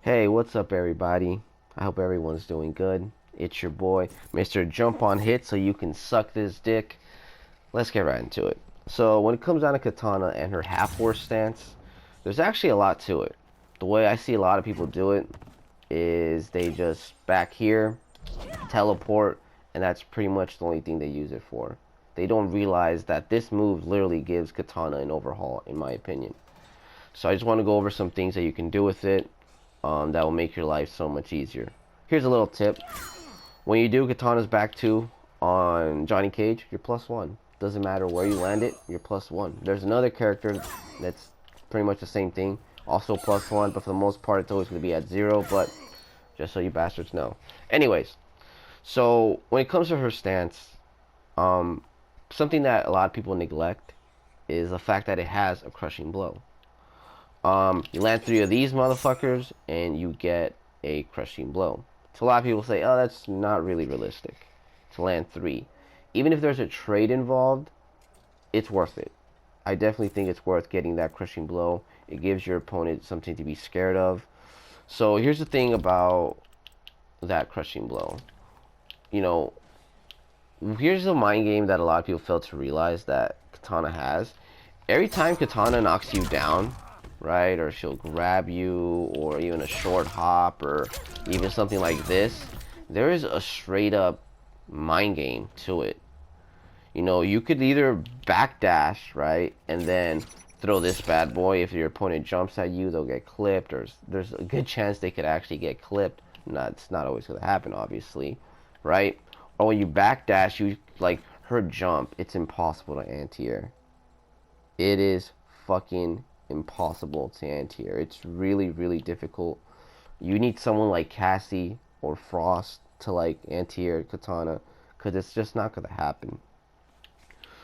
Hey, what's up, everybody? I hope everyone's doing good. It's your boy, Mr. Jump on Hit, so you can suck this dick. Let's get right into it. So, when it comes down to Kitana and her half horse stance, there's actually a lot to it. The way I see a lot of people do it is they just back here, teleport, and that's pretty much the only thing they use it for. They don't realize that this move literally gives Kitana an overhaul, in my opinion. So I just want to go over some things that you can do with it that will make your life so much easier. Here's a little tip. When you do Kitana's back 2 on Johnny Cage, you're +1. Doesn't matter where you land it, you're +1. There's another character that's pretty much the same thing, also +1, but for the most part it's always going to be at 0, but just so you bastards know. Anyways, so when it comes to her stance, something that a lot of people neglect is the fact that it has a crushing blow. You land 3 of these motherfuckers and you get a crushing blow. So a lot of people say, oh, that's not really realistic to land 3. Even if there's a trade involved, it's worth it. I definitely think it's worth getting that crushing blow. It gives your opponent something to be scared of. So here's the thing about that crushing blow. You know, here's a mind game that a lot of people fail to realize that Kitana has. Every time Kitana knocks you down, right, or she'll grab you, or even a short hop, or even something like this, there is a straight up mind game to it. You know, you could either backdash, right, and then throw this bad boy. If your opponent jumps at you, they'll get clipped, or there's a good chance they could actually get clipped. It's not always going to happen, obviously, right? Or when you backdash, you like her jump, it's impossible to anti-air. It is fucking impossible to anti-air. It's really, really difficult. You need someone like Cassie or Frost to like anti-air Kitana, because it's just not going to happen.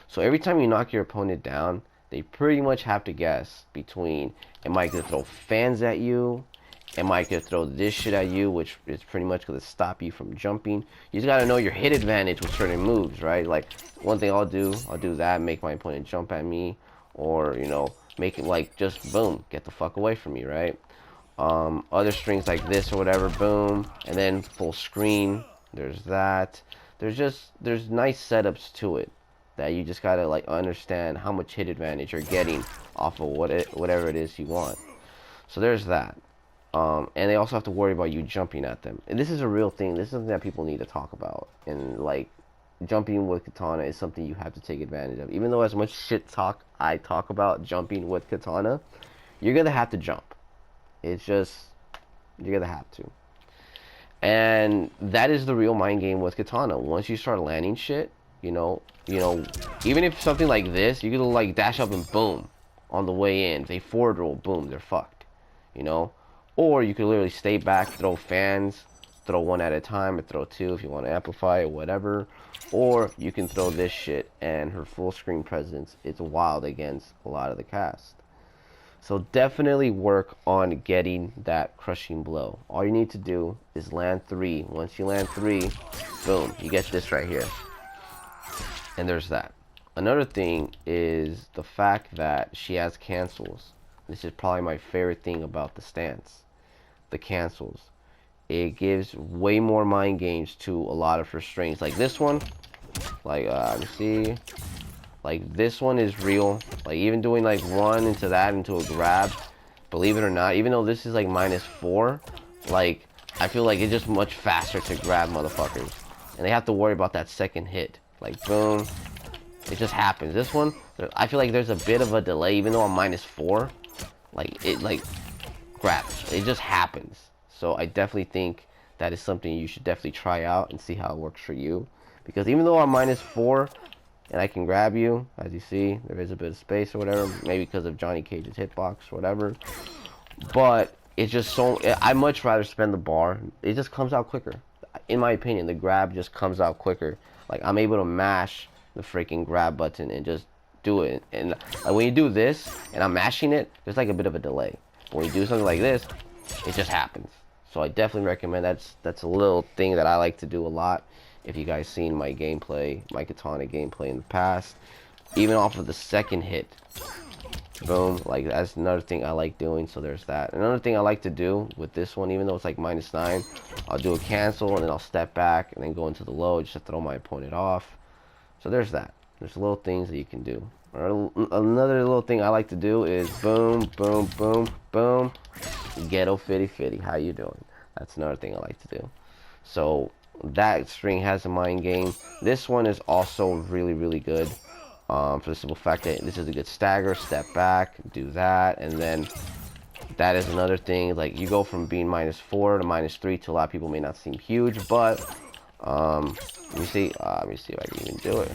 So every time you knock your opponent down, they pretty much have to guess between, am I going to throw fans at you? Am I going to throw this shit at you, which is pretty much going to stop you from jumping? You just got to know your hit advantage with certain moves, right? Like, one thing I'll do that, make my opponent jump at me, or, you know, make it like, just boom, get the fuck away from me, right? Other strings like this or whatever, boom, and then full screen, there's that. There's nice setups to it that you just gotta like understand how much hit advantage you're getting off of whatever it is you want. So there's that. And they also have to worry about you jumping at them. And this is a real thing. This is something that people need to talk about. And like, jumping with Kitana is something you have to take advantage of. Even though as much shit talk I talk about jumping with Kitana, you're gonna have to jump. It's just, you're gonna have to. And that is the real mind game with Kitana. Once you start landing shit, you know, even if something like this, you could like dash up and boom, on the way in. If they forward roll, boom, they're fucked. You know? Or you could literally stay back, throw fans, throw 1 at a time, or throw 2 if you want to amplify or whatever. Or you can throw this shit, and her full screen presence is wild against a lot of the cast. So definitely work on getting that crushing blow. All you need to do is land 3. Once you land 3, boom, you get this right here. And there's that. Another thing is the fact that she has cancels. This is probably my favorite thing about the stance. The cancels. It gives way more mind games to a lot of her strings. Like this one, like let's see, like this one is real. Like even doing like 1 into that into a grab, believe it or not, even though this is like -4, like I feel like it's just much faster to grab motherfuckers, and they have to worry about that second hit. Like boom, it just happens. This one, I feel like there's a bit of a delay, even though I'm -4. Like it like grabs. It just happens. So I definitely think that is something you should definitely try out and see how it works for you. Because even though I'm -4 and I can grab you, as you see, there is a bit of space or whatever, maybe because of Johnny Cage's hitbox or whatever. But it's just so, I much rather spend the bar. It just comes out quicker. In my opinion, the grab just comes out quicker. Like I'm able to mash the freaking grab button and just do it. And like when you do this and I'm mashing it, there's like a bit of a delay. But when you do something like this, it just happens. So I definitely recommend that's a little thing that I like to do a lot. If you guys seen my gameplay, my Kitana gameplay in the past, even off of the second hit, Boom. Like, that's another thing I like doing, so there's that. Another thing I like to do with this one, even though it's like -9, I'll do a cancel, and then I'll step back, and then go into the low just to throw my opponent off. So there's that. There's little things that you can do. Or another little thing I like to do is boom, boom, boom, boom. Ghetto fitty fitty. How you doing? That's another thing I like to do. So that string has a mind game. This one is also really, really good. For the simple fact that this is a good stagger, step back, do that, and then that is another thing. Like, you go from being -4 to -3 to a lot of people may not seem huge, but let me see if I can even do it.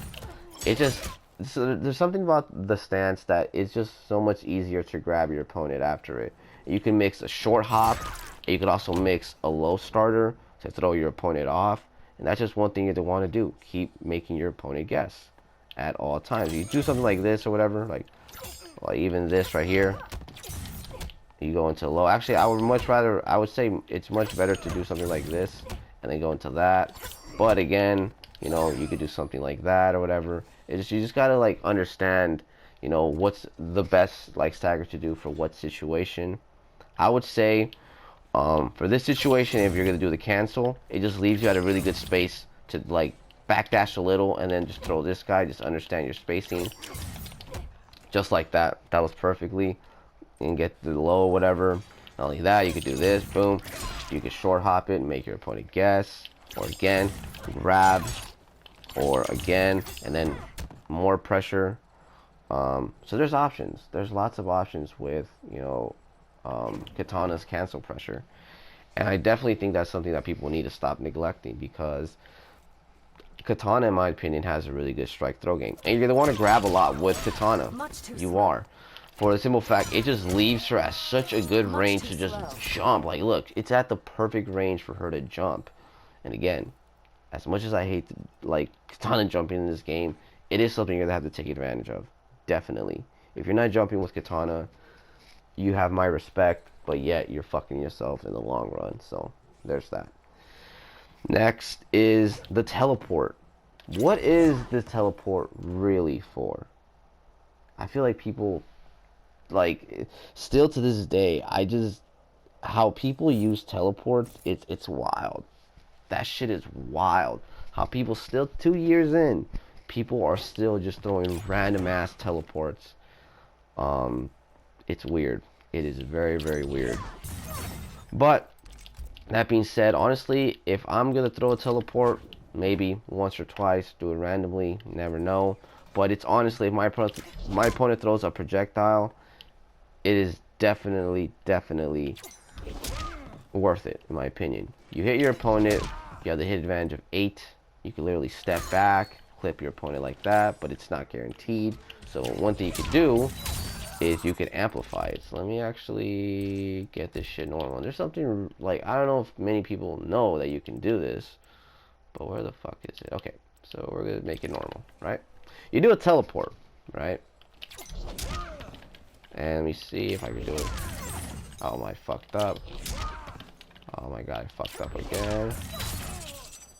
It just, so there's something about the stance that it's just so much easier to grab your opponent after it. You can mix a short hop, and you could also mix a low starter to throw your opponent off, and that's just one thing you want to do. Keep making your opponent guess at all times. You do something like this or whatever, like even this right here, you go into low. Actually, I would say it's much better to do something like this and then go into that. But again, you know, you could do something like that or whatever. You just gotta like understand, you know, what's the best like stagger to do for what situation. I would say for this situation, if you're gonna do the cancel, it just leaves you at a really good space to like backdash a little and then just throw this guy. Just understand your spacing. Just like that. That was perfectly. And get the low or whatever. Not only that, you could do this. Boom. You could short hop it and make your opponent guess. Or again, grab. Or again, and then more pressure. So there's options. There's lots of options with, you know, Kitana's cancel pressure. And I definitely think that's something that people need to stop neglecting, because Kitana, in my opinion, has a really good strike throw game. And you're going to want to grab a lot with Kitana. You are. For the simple fact, it just leaves her at such a good range to just jump. Like, look, it's at the perfect range for her to jump. And again, as much as I hate to, like, Kitana jumping in this game, it is something you're going to have to take advantage of. Definitely. If you're not jumping with Kitana, you have my respect, but yet you're fucking yourself in the long run. So, there's that. Next is the teleport. What is this teleport really for? I feel like people, like, still to this day, how people use teleports, it's wild. That shit is wild. How people still, 2 years in, people are still just throwing random ass teleports. It's weird. It is very, very weird. But that being said, honestly, if I'm gonna throw a teleport, maybe once or twice, do it randomly, never know. But it's honestly, if my opponent throws a projectile, it is definitely worth it, in my opinion. You hit your opponent, you have the hit advantage of 8. You can literally step back, clip your opponent like that, but it's not guaranteed. So one thing you could do is you can amplify it. So let me actually get this shit normal. There's something, like, I don't know if many people know that you can do this, but where the fuck is it? Okay, so we're gonna make it normal, right? You do a teleport, right? And let me see if I can do it. Oh my, fucked up. Oh my god, I fucked up again.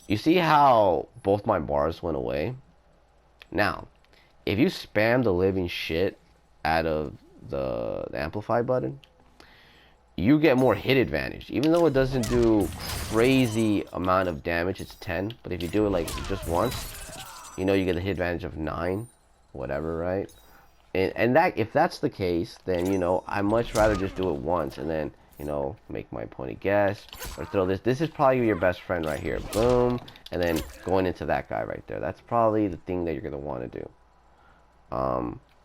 You see how both my bars went away? Now, if you spam the living shit out of the amplify button, you get more hit advantage. Even though it doesn't do crazy amount of damage, it's 10. But if you do it like just once, you know you get a hit advantage of 9, whatever, right? And that, if that's the case, then, you know, I much rather just do it once and then, you know, make my opponent guess or throw this. This is probably your best friend right here. Boom. And then going into that guy right there. That's probably the thing that you're going to want to do.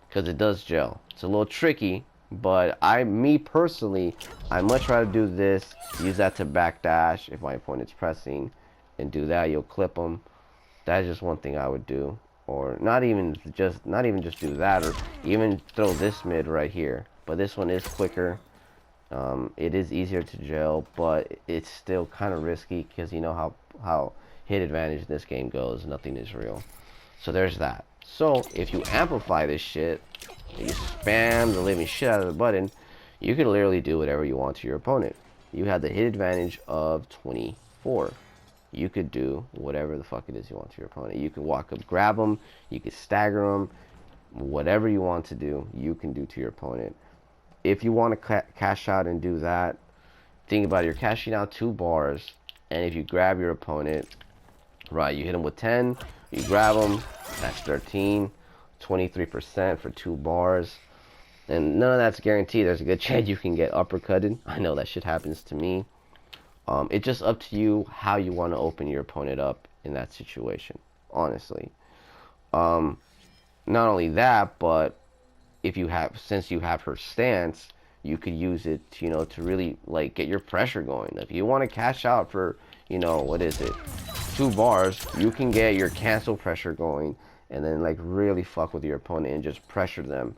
Because it does gel. It's a little tricky, but me personally, I much rather do this, use that to backdash if my opponent's pressing, and do that. You'll clip them. That's just one thing I would do. Or not even just do that, or even throw this mid right here. But this one is quicker. It is easier to gel, but it's still kind of risky because you know how hit advantage in this game goes. Nothing is real. So there's that. So if you amplify this shit, you spam the living shit out of the button, you can literally do whatever you want to your opponent. You have the hit advantage of 24. You could do whatever the fuck it is you want to your opponent. You could walk up, grab them. You could stagger them. whatever you want to do, you can do to your opponent. If you want to cash out and do that, think about it. You're cashing out 2 bars, and if you grab your opponent, right, you hit him with 10, you grab him, that's 13, 23% for 2 bars. And none of that's guaranteed. There's a good chance you can get uppercutted. I know that shit happens to me. It's just up to you how you want to open your opponent up in that situation, honestly. Not only that, but if you have, since you have her stance, you could use it to, to really like get your pressure going. If you want to cash out for, what is it, 2 bars, you can get your cancel pressure going and then like really fuck with your opponent and just pressure them.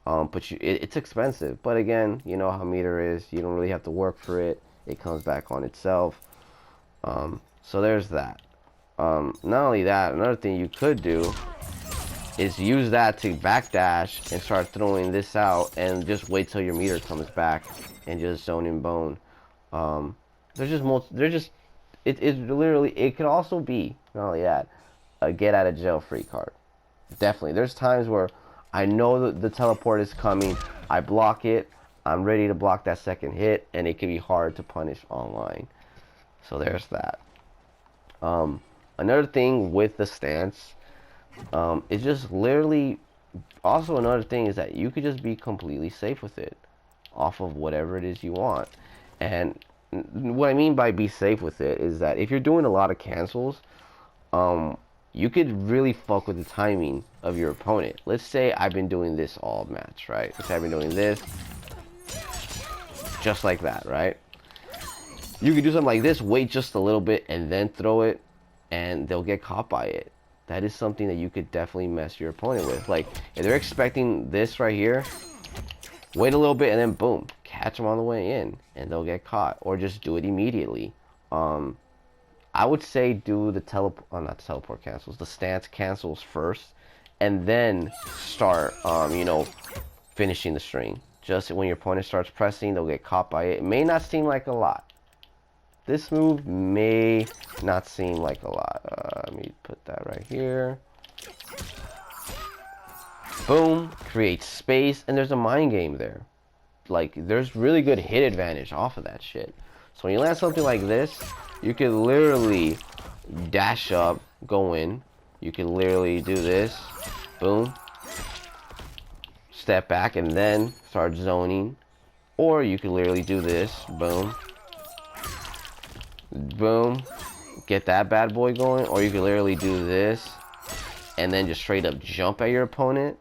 But it's expensive. But again, you know how meter is. You don't really have to work for it. It comes back on itself. So there's that. Not only that, another thing you could do is use that to backdash and start throwing this out and just wait till your meter comes back and just zone and bone. It's literally, it could also be, not only that, a get out of jail free card. Definitely. There's times where I know that the teleport is coming, I block it, I'm ready to block that second hit, and it can be hard to punish online. So there's that. Another thing with the stance, it's just literally, also another thing is that you could just be completely safe with it off of whatever it is you want. And what I mean by be safe with it is that if you're doing a lot of cancels, you could really fuck with the timing of your opponent. Let's say I've been doing this all match, right? Let's say I've been doing this, just like that, right? You could do something like this, wait just a little bit, and then throw it, and they'll get caught by it. That is something that you could definitely mess your opponent with. Like, if they're expecting this right here, wait a little bit, and then boom, catch them on the way in, and they'll get caught. Or just do it immediately. I would say do the not teleport cancels, the stance cancels first, and then start, finishing the string. Just when your opponent starts pressing, they'll get caught by it. It may not seem like a lot. This move may not seem like a lot. Let me put that right here. Boom, creates space, and there's a mind game there. Like, there's really good hit advantage off of that shit. So when you land something like this, you can literally dash up, go in. You can literally do this, boom, step back, and then start zoning. Or you can literally do this, boom, boom, get that bad boy going. Or you can literally do this, and then just straight up jump at your opponent.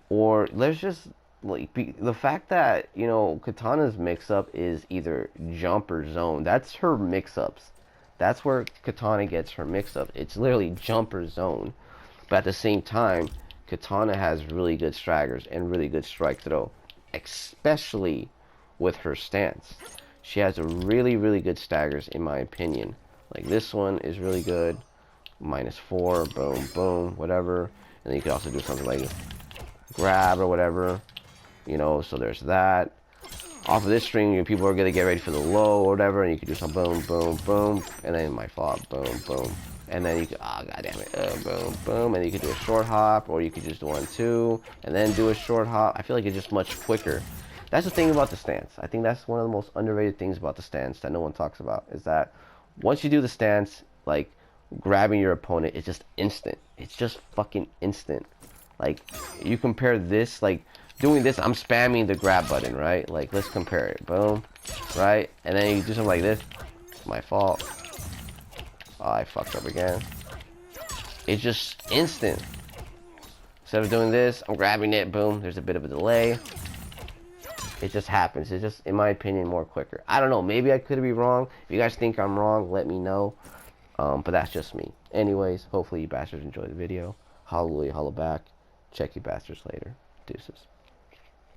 Or let's just, like, the fact that, Kitana's mix-up is either jump or zone. That's her mix-ups. That's where Kitana gets her mix-up. It's literally jump or zone. But at the same time, Kitana has really good straggers and really good strike throw, especially with her stance. She has a really, really good staggers, in my opinion. Like, this one is really good. -4, boom, boom, whatever. And then you can also do something like grab or whatever. So there's that. Off of this string, people are gonna get ready for the low or whatever, and you can do some boom, boom, boom, and then it might fall, boom, boom, and then you can, god damn it, boom, boom, and you can do a short hop, or you could just do 1-2, and then do a short hop. I feel like it's just much quicker. That's the thing about the stance. I think that's one of the most underrated things about the stance that no one talks about, is that once you do the stance, like, grabbing your opponent, it's just instant. It's just fucking instant. Like, you compare this, like, doing this, I'm spamming the grab button, right? Like, let's compare it. Boom, right? And then you do something like this. It's my fault. Oh, I fucked up again. It's just instant. Instead of doing this, I'm grabbing it. Boom, there's a bit of a delay. It just happens. It's just, in my opinion, more quicker. I don't know. Maybe I could be wrong. If you guys think I'm wrong, let me know. But that's just me. Anyways, hopefully you bastards enjoyed the video. Hallelujah, holla back. Check you bastards later. Deuces.